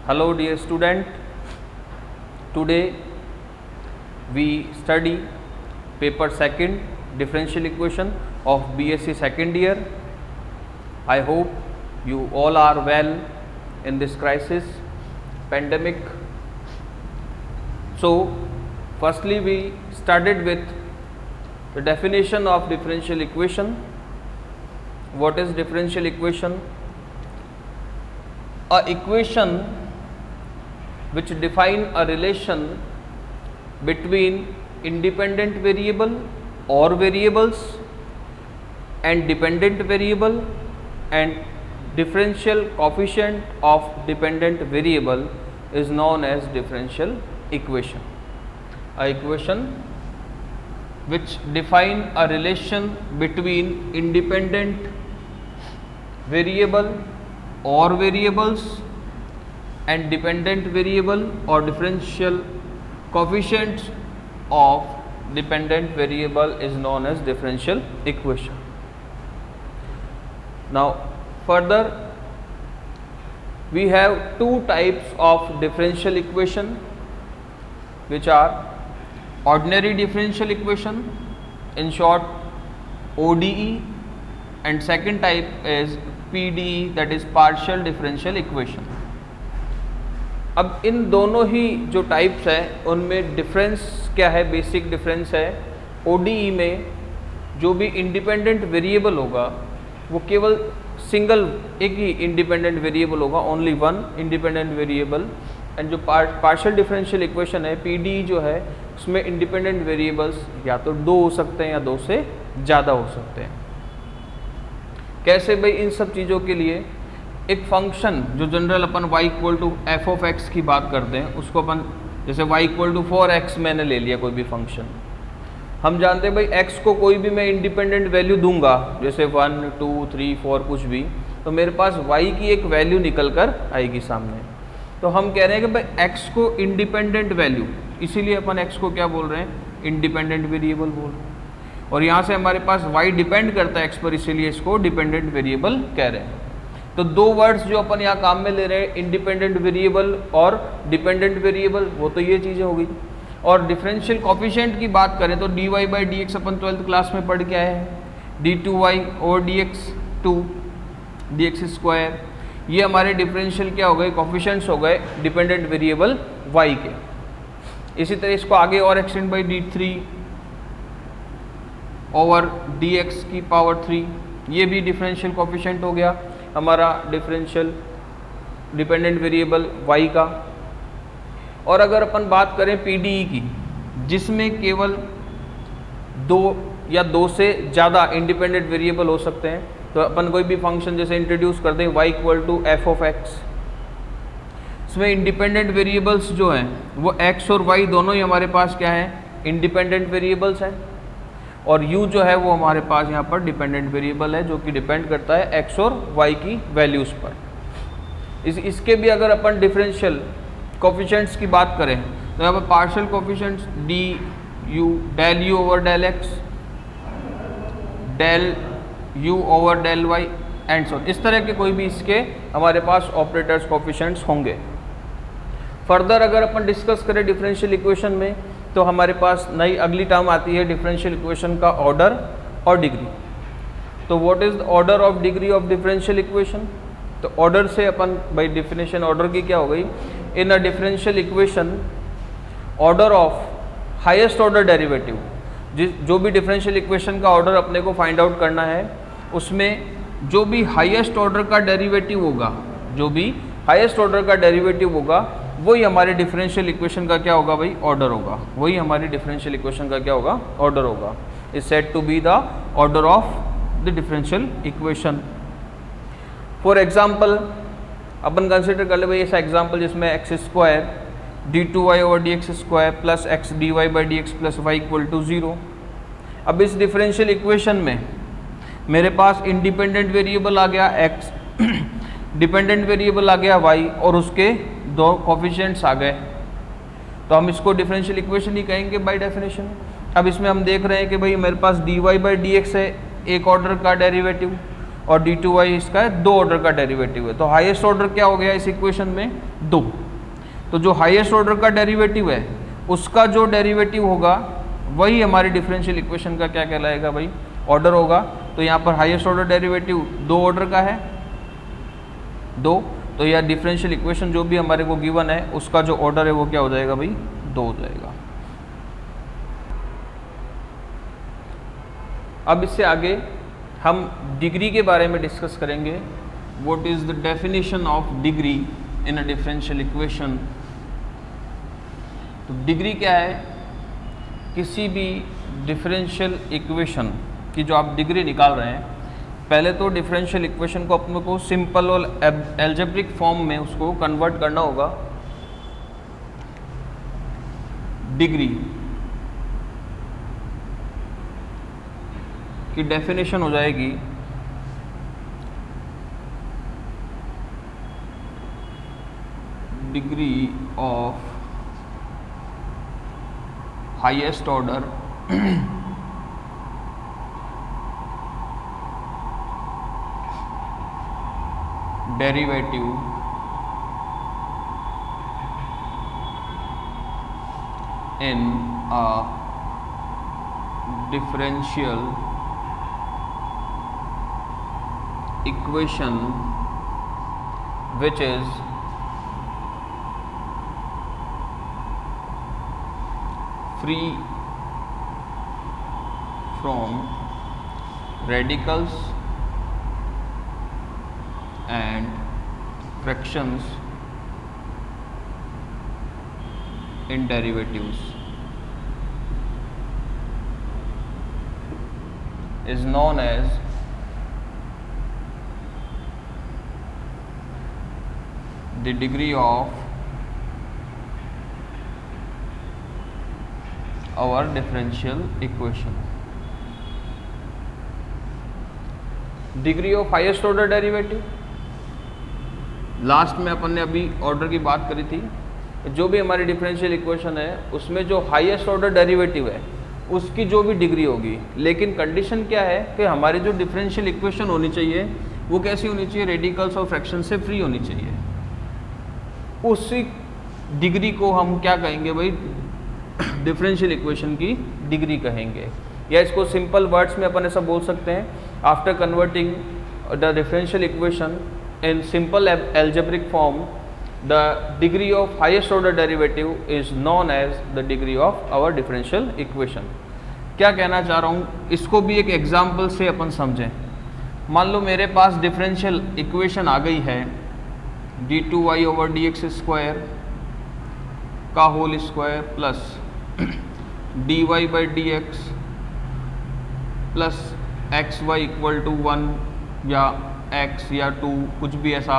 Hello dear student, today we study paper second differential equation of BSc second year. I hope you all are well in this crisis, pandemic. So firstly we started with the definition of differential equation. What is differential equation? A equation which define a relation between independent variable or variables and dependent variable and differential coefficient of dependent variable is known as differential equation. A equation which define a relation between independent variable or variables and dependent variable or differential coefficients of dependent variable is known as differential equation. Now further we have two types of differential equation, which are ordinary differential equation, in short ODE, and second type is PDE, that is partial differential equation. अब इन दोनों ही जो types हैं उनमें difference क्या है? Basic difference है ODE में जो भी इंडिपेंडेंट वेरिएबल होगा वो केवल सिंगल एक ही इंडिपेंडेंट वेरिएबल होगा, only one independent variable. And जो पार्शियल डिफरेंशियल इक्वेशन है PDE जो है उसमें इंडिपेंडेंट वेरिएबल्स या तो दो हो सकते हैं या दो से ज़्यादा हो सकते हैं. कैसे भाई? इन सब चीज़ों के लिए एक फंक्शन जो जनरल अपन y equal to F of x की बात करते हैं उसको अपन जैसे y इक्वल टू 4x मैंने ले लिया कोई भी फंक्शन. हम जानते हैं भाई x को कोई भी मैं इंडिपेंडेंट वैल्यू दूंगा जैसे 1, 2, 3, 4 कुछ भी, तो मेरे पास y की एक वैल्यू निकल कर आएगी सामने. तो हम कह रहे हैं कि भाई x को इंडिपेंडेंट वैल्यू, इसीलिए अपन x को क्या बोल रहे हैं? इंडिपेंडेंट वेरिएबल बोल रहे हैं. और यहाँ से हमारे पास y डिपेंड करता है x पर, इसीलिए इसको डिपेंडेंट वेरिएबल कह रहे हैं. तो दो वर्ड्स जो अपन यहाँ काम में ले रहे हैं, इंडिपेंडेंट वेरिएबल और डिपेंडेंट वेरिएबल, वो तो ये चीज़ें हो गई. और डिफरेंशियल कोफिशिएंट की बात करें तो dy by D x upon 12th class में पढ़ के आए हैं, d2y और dx2 dx स्क्वायर, ये हमारे डिफरेंशियल क्या हो गए? कोफिशिएंट्स हो गए डिपेंडेंट वेरिएबल y के. इसी तरह इसको आगे और extend by d3 over dx की पावर 3, ये भी डिफरेंशियल कोफिशिएंट हो गया हमारा डिफरेंशियल डिपेंडेंट वेरिएबल y का. और अगर अपन बात करें PDE की, जिसमें केवल दो या दो से ज़्यादा इंडिपेंडेंट वेरिएबल हो सकते हैं, तो अपन कोई भी फंक्शन जैसे इंट्रोड्यूस कर दें y equal to F of x, इसमें इंडिपेंडेंट वेरिएबल्स जो हैं वो x और y दोनों ही हमारे पास क्या हैं? इंडिपेंडेंट वेरिएबल्स हैं. और u जो है वो हमारे पास यहाँ पर डिपेंडेंट वेरिएबल है जो कि डिपेंड करता है x और y की वैल्यूज़ पर. इसके भी अगर अपन डिफरेंशियल कोफिशिएंट्स की बात करें तो यहाँ पर partial coefficients du del u over del x, del u over del y and so, इस तरह के कोई भी इसके हमारे पास ऑपरेटर्स कोफिशिएंट्स होंगे. फर्दर अगर अपन डिस्कस करें डिफरेंशियल इक्वेशन में तो हमारे पास नई अगली टर्म आती है डिफरेंशियल इक्वेशन का ऑर्डर और डिग्री. तो what is the order of degree of differential equation? तो ऑर्डर से अपन बाय डेफिनेशन ऑर्डर की क्या हो गई? In a differential equation order of highest order derivative, जो भी डिफरेंशियल इक्वेशन का ऑर्डर अपने को फाइंड आउट करना है उसमें जो भी हाईएस्ट ऑर्डर का डेरिवेटिव होगा, जो भी हाईएस्ट ऑर्डर का डेरिवेटिव होगा वही हमारे डिफरेंशियल इक्वेशन का क्या होगा भाई? ऑर्डर होगा. वही हमारी डिफरेंशियल इक्वेशन का क्या होगा? ऑर्डर होगा. Is said to be the order of the differential equation. For example अपन कंसिडर कर ले भाई ऐसा एग्जाम्पल जिसमें x square d2y over d x square plus x d Y by D x plus y equal to 0. अब इस differential equation में मेरे पास इंडिपेंडेंट वेरिएबल आ गया x, डिपेंडेंट वेरिएबल आ गया y और उसके दो कोफिशिएंट्स आ गए, तो हम इसको डिफरेंशियल इक्वेशन ही कहेंगे बाय डेफिनेशन. अब इसमें हम देख रहे हैं कि भाई मेरे पास dy बाई डी एक्स है एक ऑर्डर का डेरिवेटिव, और d2y इसका है 2 ऑर्डर का डेरिवेटिव है। तो हाईएस्ट ऑर्डर क्या हो गया इस इक्वेशन में 2। तो जो हाईएस्ट ऑर्डर का डेरिवेटिव है उसका जो डेरिवेटिव होगा वही हमारी डिफरेंशियल इक्वेशन का क्या कहलाएगा भाई, ऑर्डर होगा। तो यहाँ पर हाईएस्ट ऑर्डर डेरिवेटिव 2 ऑर्डर का है 2, तो यह डिफरेंशियल इक्वेशन जो भी हमारे को गिवन है उसका जो ऑर्डर है वो क्या हो जाएगा भाई 2 हो जाएगा। अब इससे आगे हम डिग्री के बारे में डिस्कस करेंगे। What is the definition of degree in a differential equation. तो डिग्री क्या है, किसी भी डिफरेंशियल इक्वेशन की जो आप डिग्री निकाल रहे हैं, पहले तो डिफरेंशियल इक्वेशन को अपने को सिंपल और एल्जेब्रिक फॉर्म में उसको कन्वर्ट करना होगा। डिग्री की डेफिनेशन हो जाएगी degree of highest order derivative in a differential equation which is free from radicals and fractions in derivatives is known as the degree of our differential equation. Degree of highest order derivative, last में अपन ने अभी order की बात करी थी। जो भी हमारी डिफरेंशियल इक्वेशन है उसमें जो हाईएस्ट ऑर्डर डेरिवेटिव है उसकी जो भी डिग्री होगी, लेकिन कंडीशन क्या है कि हमारी जो डिफरेंशियल इक्वेशन होनी चाहिए वो कैसी होनी चाहिए, रेडिकल्स और फ्रैक्शन से फ्री होनी चाहिए। उसी डिग्री को हम क्या कहेंगे भाई, डिफरेंशियल इक्वेशन की डिग्री कहेंगे। या इसको सिंपल वर्ड्स में अपन ऐसा बोल सकते हैं, after converting the differential equation in simple algebraic form, the degree of highest order derivative is known as the degree of our differential equation. क्या कहना चाह रहा हूँ, इसको भी एक एग्जाम्पल से अपन समझें। मान लो मेरे पास डिफरेंशियल इक्वेशन आ गई है d2y ओवर dx स्क्वायर का whole square plus dy by dx plus xy equal to 1 या x या 2 कुछ भी ऐसा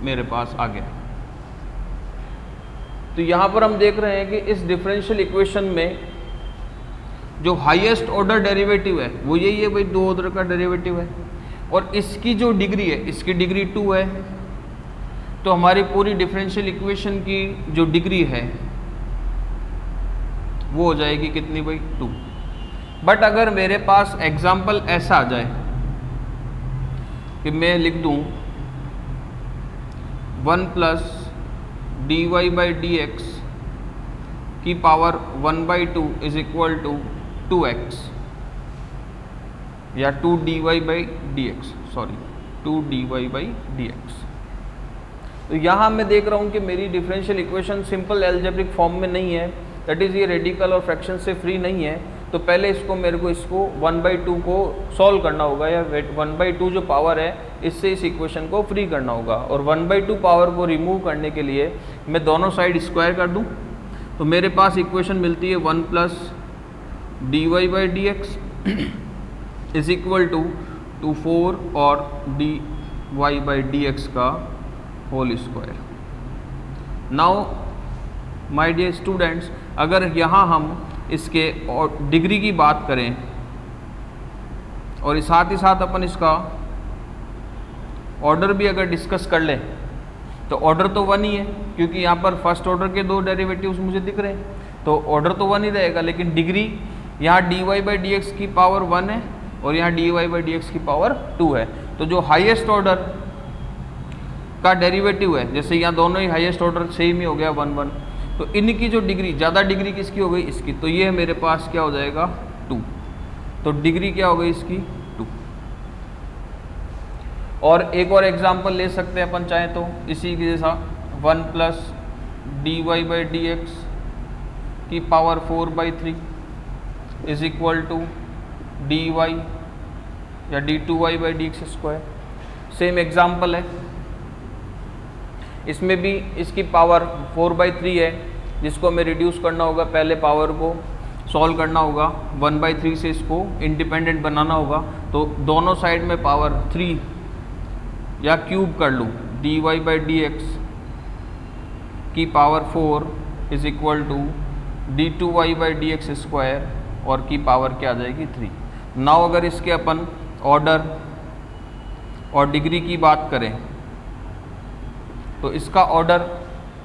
मेरे पास आ गया। तो यहाँ पर हम देख रहे हैं कि इस डिफरेंशियल इक्वेशन में जो हाईएस्ट ऑर्डर डेरिवेटिव है वो यही है भाई, 2 ऑर्डर का डेरिवेटिव है और इसकी जो डिग्री है इसकी डिग्री 2 है। तो हमारी पूरी डिफरेंशियल इक्वेशन की जो डिग्री है वो हो जाएगी कितनी भाई, 2। बट अगर मेरे पास एग्जाम्पल ऐसा आ जाए कि मैं लिख दूं 1 plus dy by D X की power 1 by 2 is equal to 2x या 2 dy by D X, sorry 2 dy by D X. तो यहाँ मैं देख रहा हूँ कि मेरी differential equation simple algebraic form में नहीं है, दैट इज़ ये रेडिकल और फ्रैक्शन से फ्री नहीं है। तो पहले इसको मेरे को इसको 1/2 को सॉल्व करना होगा, या 1/2 जो पावर है इससे इस इक्वेशन को फ्री करना होगा। और 1/2 पावर को रिमूव करने के लिए मैं दोनों साइड स्क्वायर कर दूं, तो मेरे पास इक्वेशन मिलती है 1 plus dy by D x is equal to 4 और dy बाई डी एक्स का whole square. Now my dear students, अगर यहाँ हम इसके और डिग्री की बात करें और साथ ही साथ अपन इसका ऑर्डर भी अगर डिस्कस कर लें, तो ऑर्डर तो 1 ही है क्योंकि यहाँ पर फर्स्ट ऑर्डर के 2 डेरिवेटिव्स मुझे दिख रहे हैं, तो ऑर्डर तो 1 ही रहेगा। लेकिन डिग्री यहाँ dy बाई डी एक्स की पावर 1 है और यहाँ dy बाई डी एक्स की पावर 2 है। तो जो हाईएस्ट ऑर्डर का डेरिवेटिव है, जैसे यहाँ दोनों ही हाईएस्ट ऑर्डर सेम ही हो गया 1 1, तो इनकी जो डिग्री, ज़्यादा डिग्री किसकी हो गई, इसकी, तो ये मेरे पास क्या हो जाएगा 2, तो डिग्री क्या हो गई इसकी 2। और एक और एग्जांपल ले सकते हैं अपन चाहे तो इसी के जैसा, 1 plus D Y by D X की power 4/3 is equal to D Y या d2y by D x square. Same example है, इसमें भी इसकी पावर 4/3 है, जिसको हमें रिड्यूस करना होगा, पहले पावर को सॉल्व करना होगा, 1/3 से इसको इंडिपेंडेंट बनाना होगा, तो दोनों साइड में पावर 3 या क्यूब कर लूँ, D Y by D X की power 4 is equal to d2y by D x square और की पावर क्या आ जाएगी 3। नाउ अगर इसके अपन ऑर्डर और डिग्री की बात करें तो इसका ऑर्डर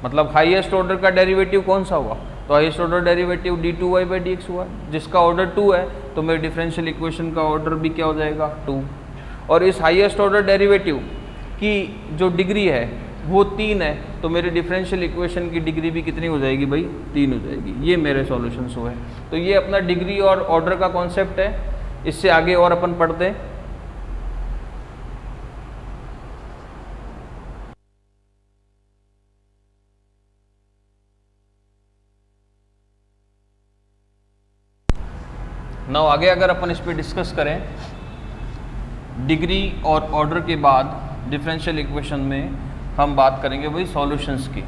मतलब हाईएस्ट ऑर्डर का डेरिवेटिव कौन सा हुआ, तो highest order derivative d2y by D x हुआ, जिसका ऑर्डर 2 है, तो मेरे डिफरेंशियल इक्वेशन का ऑर्डर भी क्या हो जाएगा 2। और इस हाईएस्ट ऑर्डर डेरिवेटिव की जो डिग्री है वो 3 है, तो मेरे डिफरेंशियल इक्वेशन की डिग्री भी कितनी हो जाएगी भाई 3 हो जाएगी। ये मेरे सॉल्यूशंस हुए। तो ये अपना डिग्री और ऑर्डर का कॉन्सेप्ट है, इससे आगे और अपन पढ़ते हैं। नाउ आगे अगर अपन इस पे डिस्कस करें डिग्री और ऑर्डर के बाद डिफरेंशियल इक्वेशन में हम बात करेंगे वही सॉल्यूशंस की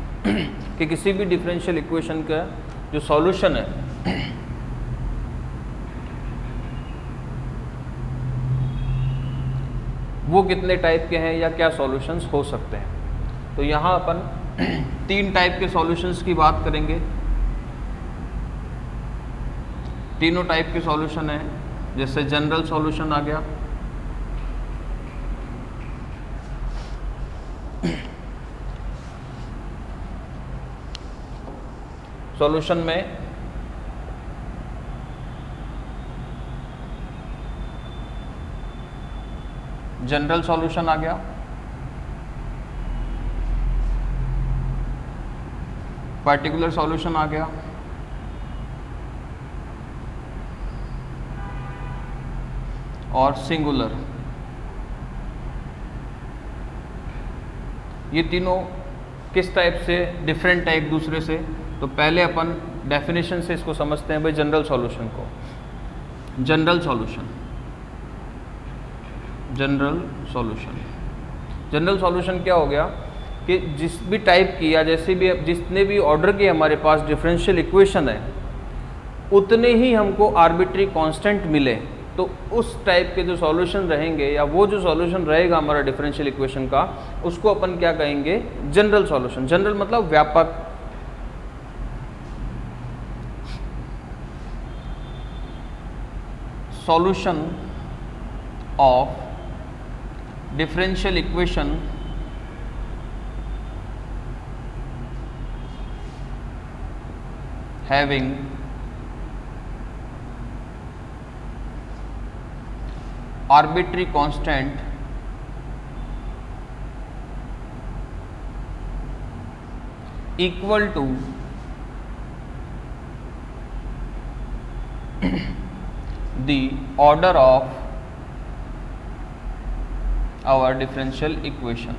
कि किसी भी डिफरेंशियल इक्वेशन का जो सॉल्यूशन है वो कितने टाइप के हैं या क्या सॉल्यूशंस हो सकते हैं। तो यहाँ अपन 3 टाइप के सॉल्यूशंस की बात करेंगे। तीनों टाइप के सॉल्यूशन है, जैसे जनरल सॉल्यूशन आ गया, सॉल्यूशन में जनरल सॉल्यूशन आ गया, पार्टिकुलर सॉल्यूशन आ गया, और सिंगुलर। ये तीनों किस टाइप से डिफरेंट है एक दूसरे से, तो पहले अपन डेफिनेशन से इसको समझते हैं भाई जनरल सॉल्यूशन को। General solution, general solution, general solution क्या हो गया कि जिस भी टाइप की या जैसे भी जितने भी ऑर्डर की हमारे पास डिफरेंशियल इक्वेशन है उतने ही हमको आर्बिट्री कांस्टेंट मिले, तो उस टाइप के जो सॉल्यूशन रहेंगे या वो जो सॉल्यूशन रहेगा हमारा डिफरेंशियल इक्वेशन का, उसको अपन क्या कहेंगे जनरल सॉल्यूशन। जनरल मतलब व्यापक। Solution of differential equation having arbitrary constant equal to the order of our differential equation।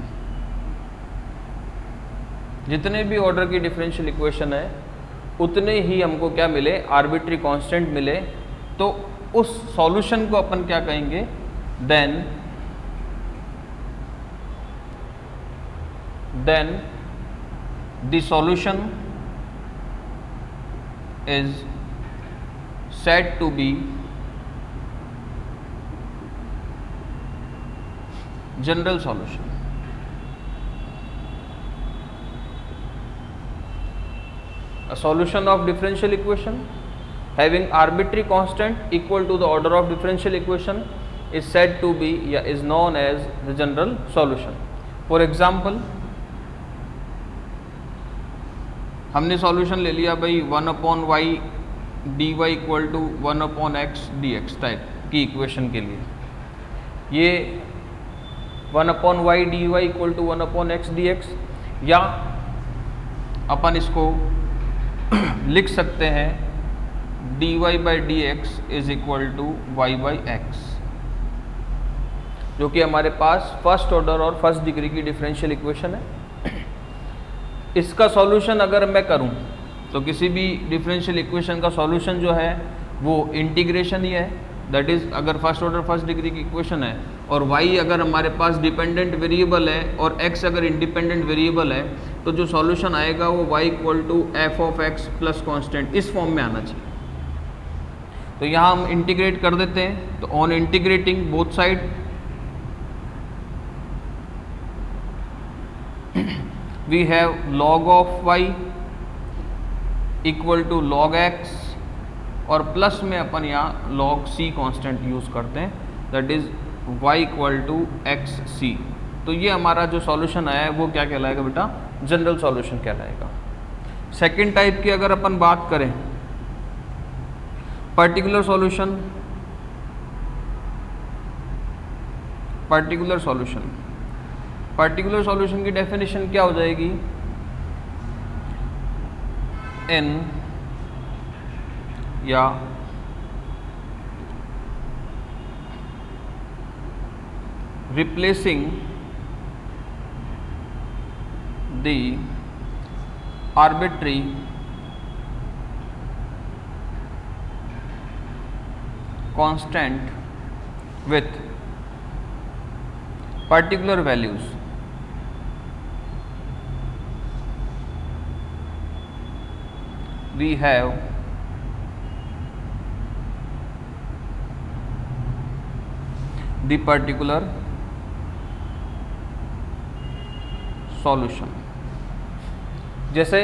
जितने भी ऑर्डर की डिफरेंशियल इक्वेशन है उतने ही हमको क्या मिले, आर्बिट्री कांस्टेंट मिले, तो उस सॉल्यूशन को अपन क्या कहेंगे, then the solution is said to be general solution। A solution of differential equation having arbitrary constant equal to the order of differential equation is said to be या is known as the general solution। For example, हमने solution ले लिया भाई 1/y dy equal to 1/x dx type की equation के लिए। ये 1/y dy equal to 1/x dx, या अपन इसको लिख सकते हैं dy by D x is equal to y by x, जो कि हमारे पास फर्स्ट ऑर्डर और फर्स्ट डिग्री की डिफरेंशियल इक्वेशन है। इसका सॉल्यूशन अगर मैं करूं तो किसी भी डिफरेंशियल इक्वेशन का सॉल्यूशन जो है वो इंटीग्रेशन ही है, दैट इज़ अगर फर्स्ट ऑर्डर फर्स्ट डिग्री की इक्वेशन है और y अगर हमारे पास डिपेंडेंट वेरिएबल है और x अगर इंडिपेंडेंट वेरिएबल है, तो जो सॉल्यूशन आएगा वो y equal to F of x plus constant इस फॉर्म में आना चाहिए। तो यहाँ हम इंटीग्रेट कर देते हैं, तो on integrating both side we have log of y equal to log x, और प्लस में अपन यहाँ log c कांस्टेंट यूज़ करते हैं, that is y equal to X C. तो ये हमारा जो सॉल्यूशन आया है वो क्या कहलाएगा बेटा, जनरल सॉल्यूशन कहलाएगा। सेकेंड टाइप की अगर अपन बात करें पर्टिकुलर सॉल्यूशन, पर्टिकुलर सॉल्यूशन की डेफिनेशन क्या हो जाएगी, n या replacing the arbitrary constant with particular values, we have the particular solution. जैसे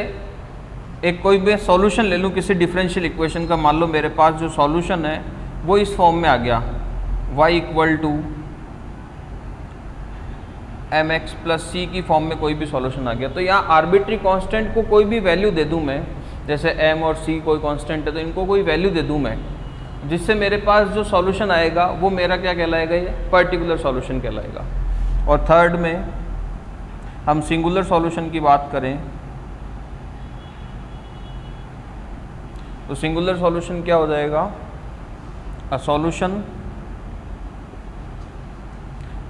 एक कोई भी सॉल्यूशन ले लूँ किसी डिफरेंशियल इक्वेशन का, मान लो मेरे पास जो सॉल्यूशन है वो इस फॉर्म में आ गया, y equal to M X plus C की फॉर्म में कोई भी सॉल्यूशन आ गया। तो यहाँ आर्बिट्री कांस्टेंट को कोई भी वैल्यू दे दूँ मैं, जैसे m और c कोई कांस्टेंट है तो इनको कोई वैल्यू दे दूँ मैं, जिससे मेरे पास जो सॉल्यूशन आएगा वो मेरा क्या कहलाएगा, ये पर्टिकुलर सॉल्यूशन कहलाएगा। और थर्ड में हम सिंगुलर सॉल्यूशन की बात करें तो सिंगुलर सॉल्यूशन क्या हो जाएगा, a solution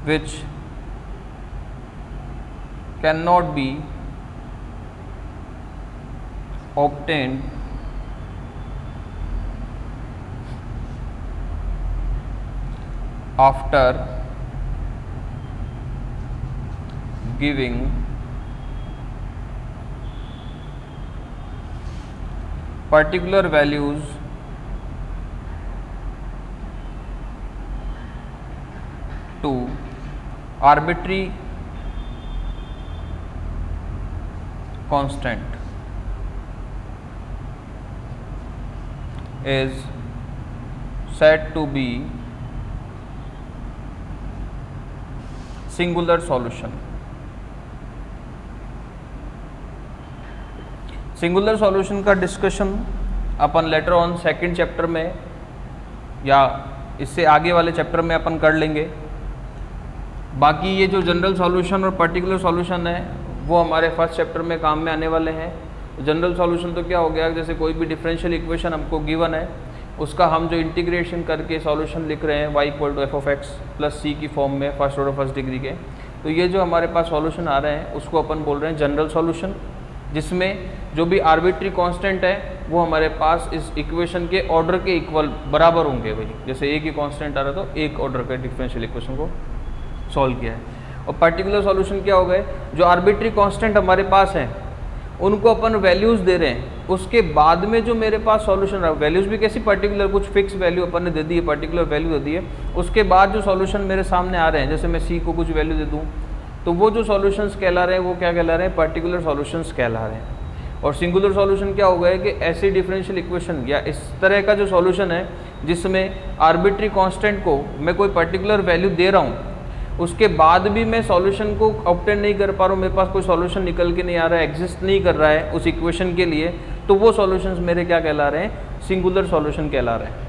which can not be obtained after giving particular values to arbitrary constant is said to be singular solution। Singular solution का डिस्कशन अपन लेटर ऑन सेकंड चैप्टर में या इससे आगे वाले चैप्टर में अपन कर लेंगे। बाकी ये जो जनरल सॉल्यूशन और पर्टिकुलर सॉल्यूशन है वो हमारे फर्स्ट चैप्टर में काम में आने वाले हैं। जनरल सॉल्यूशन तो क्या हो गया, जैसे कोई भी डिफरेंशियल इक्वेशन हमको गिवन है उसका हम जो इंटीग्रेशन करके सॉल्यूशन लिख रहे हैं y equal to F of x plus C की फॉर्म में फर्स्ट ऑर्डर फर्स्ट डिग्री के, तो ये जो हमारे पास सॉल्यूशन आ रहे हैं उसको अपन बोल रहे हैं जनरल सॉल्यूशन, जिसमें जो भी आर्बिट्री कांस्टेंट है वो हमारे पास इस इक्वेशन के ऑर्डर के इक्वल बराबर होंगे। भाई जैसे एक ही कांस्टेंट आ रहा है तो एक ऑर्डर के डिफरेंशियल इक्वेशन को सॉल्व किया है। और पर्टिकुलर सॉल्यूशन क्या हो गए, जो आर्बिट्री कांस्टेंट हमारे पास हैं उनको अपन वैल्यूज़ दे रहे हैं, उसके बाद में जो मेरे पास सॉल्यूशन रहा, वैल्यूज़ भी कैसी पर्टिकुलर, कुछ फिक्स वैल्यू अपन ने दे दी है, पर्टिकुलर वैल्यू दे दी है, उसके बाद जो सॉल्यूशन मेरे सामने आ रहे हैं, जैसे मैं सी को कुछ वैल्यू दे दूँ तो वो जो सॉल्यूशंस कहला रहे हैं वो क्या कहला रहे हैं, पर्टिकुलर सॉल्यूशंस कहला रहे हैं। और सिंगुलर सॉल्यूशन क्या हो गया कि ऐसी डिफरेंशियल इक्वेशन या इस तरह का जो सॉल्यूशन है जिसमें आर्बिट्री कांस्टेंट को मैं कोई पर्टिकुलर वैल्यू दे रहा हूँ, उसके बाद भी मैं सॉल्यूशन को ऑब्टेन नहीं कर पा रहा हूँ, मेरे पास कोई सॉल्यूशन निकल के नहीं आ रहा है, एग्जिस्ट नहीं कर रहा है उस इक्वेशन के लिए, तो वो सॉल्यूशंस मेरे क्या कहला रहे हैं, सिंगुलर सॉल्यूशन कहला रहे हैं।